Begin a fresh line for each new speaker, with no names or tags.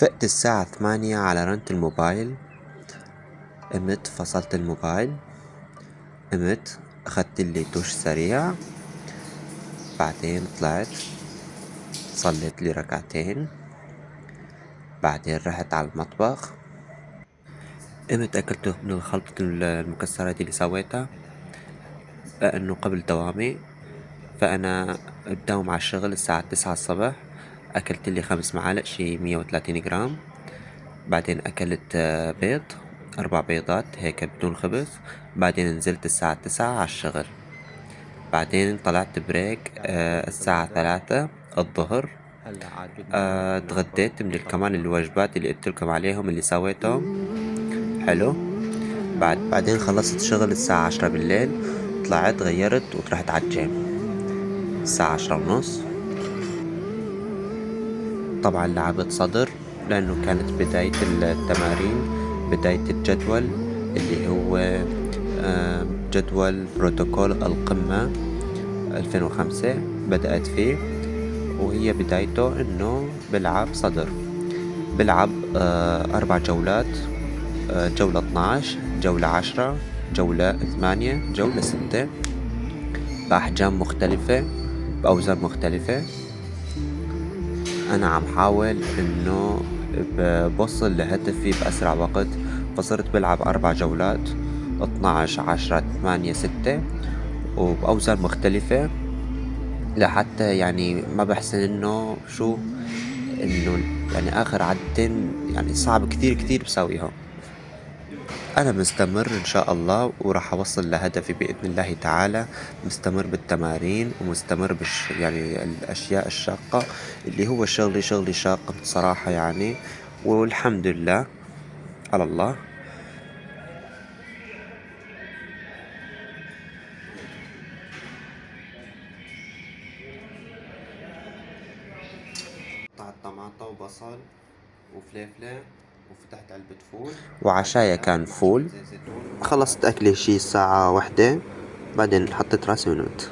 فقت الساعة 8 على رنة الموبايل. قمت فصلت الموبايل. قمت أخدت لي دوش سريع. بعدين طلعت صليت لي ركعتين. بعدين رحت على المطبخ. قمت أكلت من الخلطة المكسرات اللي سويتها لأنه قبل دوامي. فأنا بداوم على الشغل الساعة 9 الصبح. أكلت لي 5 معالق شي 130 جرام. بعدين أكلت بيض 4 بيضات هيك بدون خبز. بعدين نزلت الساعة 9 على الشغل. بعدين طلعت بريك الساعة 3 الظهر. اتغديت من كمان الوجبات اللي قلتلكم عليهم اللي سويتهم حلو. بعدين خلصت شغل الساعة 10 بالليل. طلعت غيرت ورحت على الجيم الساعة 10 ونص. طبعا لعبت صدر لأنه كانت بداية التمارين، بداية الجدول اللي هو جدول بروتوكول القمة 2005 بدأت فيه. وهي بدايته انه بلعب صدر. بلعب 4 جولات. جولة 12، جولة 10، جولة 8، جولة 6، بأحجام مختلفة بأوزان مختلفة. أنا عم حاول إنه بوصل لهدفي بأسرع وقت. فصرت بلعب 4 جولات 12، 10، 8، 6 وبأوزان مختلفة. لحتى يعني ما بحسن إنه إنه يعني آخر عدتين يعني صعب كثير كثير بساويهم. أنا مستمر إن شاء الله وراح أوصل لهدفي بإذن الله تعالى. مستمر بالتمارين ومستمر يعني الأشياء الشاقة اللي هو شغلي شاق بصراحة يعني. والحمد لله على الله. قطعت طماطة وبصل وفليفلة وفتحت علبة فول وعشايا كان فول. خلصت أكلي شي الساعة 1. بعدين حطيت راسي ونمت.